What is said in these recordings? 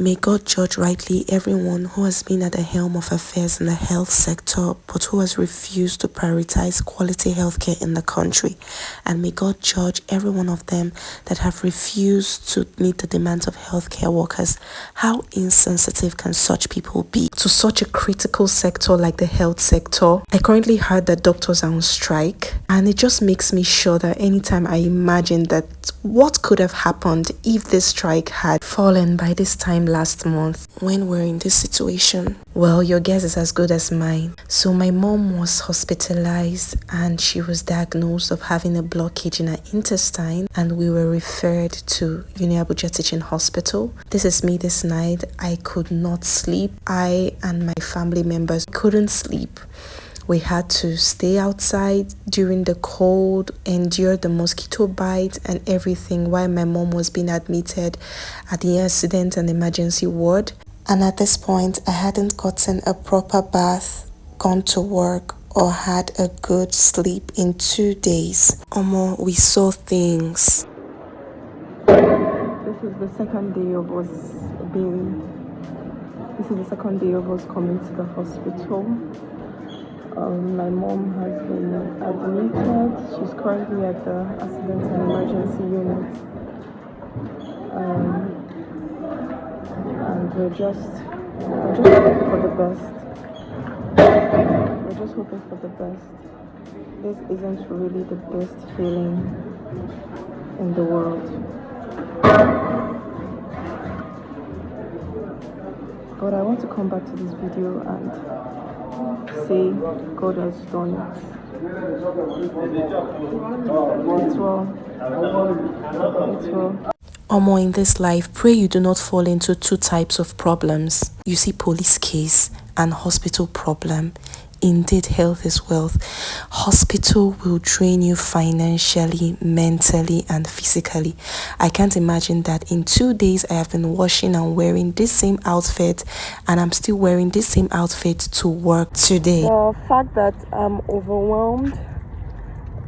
May God judge rightly everyone who has been at the helm of affairs in the health sector but who has refused to prioritize quality healthcare in the country. And may God judge every one of them that have refused to meet the demands of healthcare workers. How insensitive can such people be to such a critical sector like the health sector? I currently heard that doctors are on strike, and it just makes me sure that anytime I imagine that what could have happened if this strike had fallen by this time last month when we're in this situation. Well, your guess is as good as mine. So my mom was hospitalized and she was diagnosed of having a blockage in her intestine, and we were referred to Uni Abuja Teaching Hospital. This is me this night. I could not sleep. I and my family members couldn't sleep. We had to stay outside during the cold, endure the mosquito bite and everything while my mom was being admitted at the accident and emergency ward. And at this point, I hadn't gotten a proper bath, gone to work, or had a good sleep in 2 days. We saw things. This is the second day of us coming to the hospital. My mom has been admitted. She's currently at the accident and emergency unit. And we're just hoping for the best. We're just hoping for the best. This isn't really the best feeling in the world. But I want to come back to this video and say God has done it. It's well. In this life, pray you do not fall into two types of problems. You see police case and hospital problem. Indeed, health is wealth. Hospital will drain you financially, mentally, and physically. I can't imagine that in 2 days I have been washing and wearing this same outfit, and I'm still wearing this same outfit to work today. The fact that I'm overwhelmed,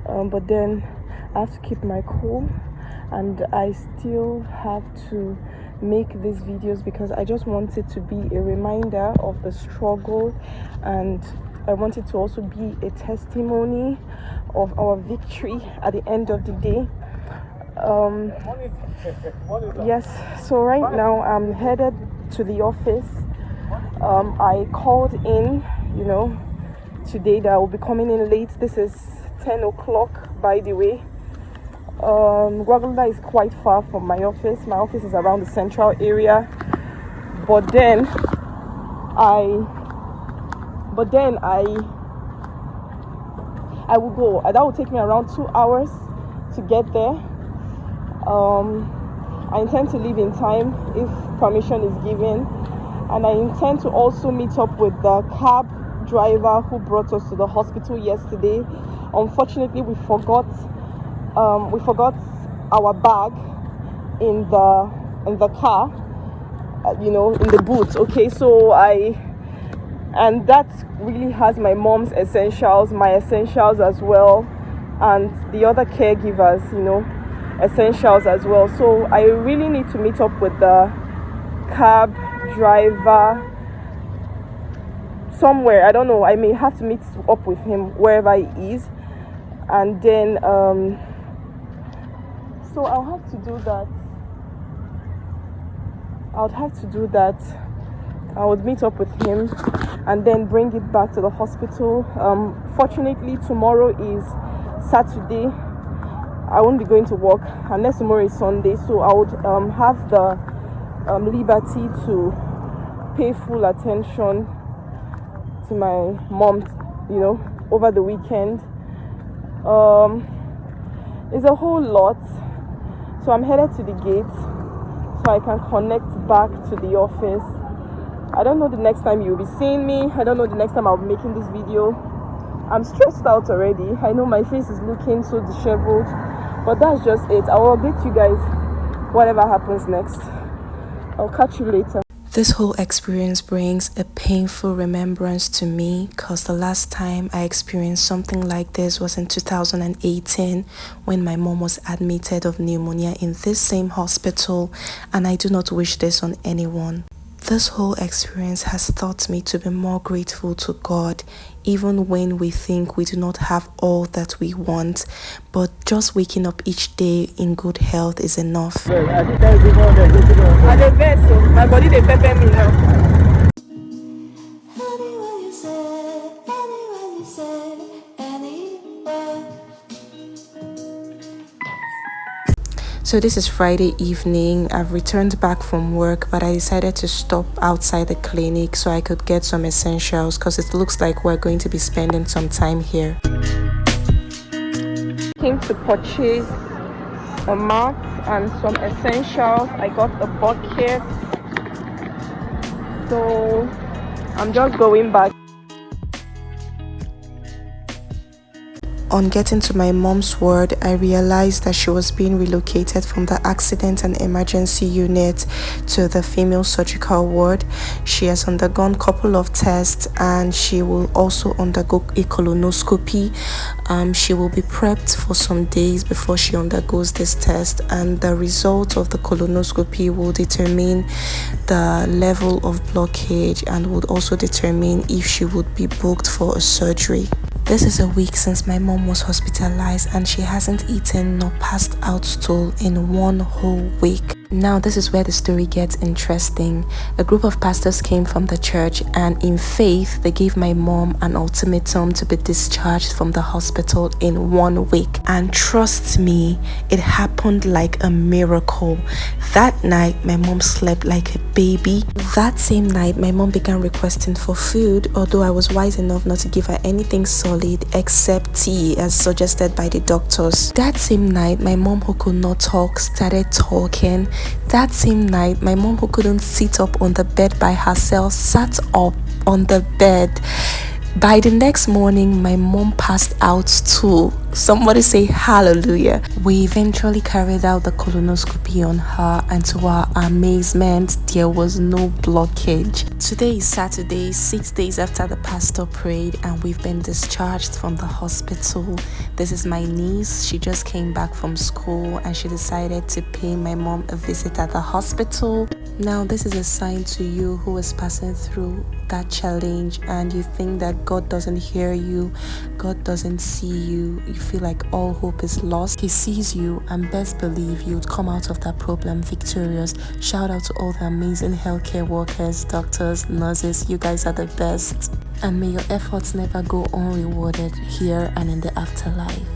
but then I have to keep my cool, and I still have to make these videos because I just want it to be a reminder of the struggle, and I want it to also be a testimony of our victory at the end of the day. Yes, so right now I'm headed to the office. I called in, today that I will be coming in late. This is 10 o'clock, by the way. Gwagwalada is quite far from my office. My office is around the central area. But then I will go. That will take me around 2 hours to get there. I intend to leave in time if permission is given, and I intend to also meet up with the cab driver who brought us to the hospital yesterday. Unfortunately, we forgot our bag in the car, in the boot. Okay, and that really has my mom's essentials, my essentials as well, and the other caregivers, essentials as well. So I really need to meet up with the cab driver somewhere. I don't know. I may have to meet up with him wherever he is, and then so I'll have to do that. I would meet up with him and then bring it back to the hospital. Fortunately, tomorrow is Saturday. I won't be going to work unless tomorrow is Sunday, so I would have the liberty to pay full attention to my mom, over the weekend. It's a whole lot, so I'm headed to the gate so I can connect back to the office. I don't know the next time you'll be seeing me. I don't know the next time I'll be making this video. I'm stressed out already. I know my face is looking so disheveled, but that's just it. I will update you guys whatever happens next. I'll catch you later. This whole experience brings a painful remembrance to me because the last time I experienced something like this was in 2018 when my mom was admitted of pneumonia in this same hospital, and I do not wish this on anyone. This whole experience has taught me to be more grateful to God, even when we think we do not have all that we want. But just waking up each day in good health is enough. I think that's the one I the best, so my body they pepper me now. So this is Friday evening. I've returned back from work, but I decided to stop outside the clinic so I could get some essentials because it looks like we're going to be spending some time here. Came to purchase a mat and some essentials. I got a bucket, so I'm just going back. On getting to my mom's ward, I realized that she was being relocated from the accident and emergency unit to the female surgical ward. She has undergone a couple of tests and she will also undergo a colonoscopy. She will be prepped for some days before she undergoes this test, and the result of the colonoscopy will determine the level of blockage and would also determine if she would be booked for a surgery. This is a week since my mom was hospitalized and she hasn't eaten nor passed out stool in one whole week. Now this is where the story gets interesting. A group of pastors came from the church and in faith they gave my mom an ultimatum to be discharged from the hospital in 1 week. And trust me, it happened like a miracle. That night my mom slept like a baby. That same night my mom began requesting for food, although I was wise enough not to give her anything solid except tea as suggested by the doctors. That same night my mom, who could not talk, started talking. That same night my mom, who couldn't sit up on the bed by herself, sat up on the bed. By the next morning my mom passed out too. Somebody say hallelujah. We eventually carried out the colonoscopy on her, and to our amazement there was no blockage. Today is Saturday, 6 days after the pastor prayed, and we've been discharged from the hospital. This is my niece. She just came back from school and she decided to pay my mom a visit at the hospital. Now this is a sign to you who is passing through that challenge and you think that God doesn't hear you, God doesn't see you, you feel like all hope is lost. He sees you, and best believe you'd come out of that problem victorious. Shout out to all the amazing healthcare workers, doctors, nurses. You guys are the best, and may your efforts never go unrewarded here and in the afterlife.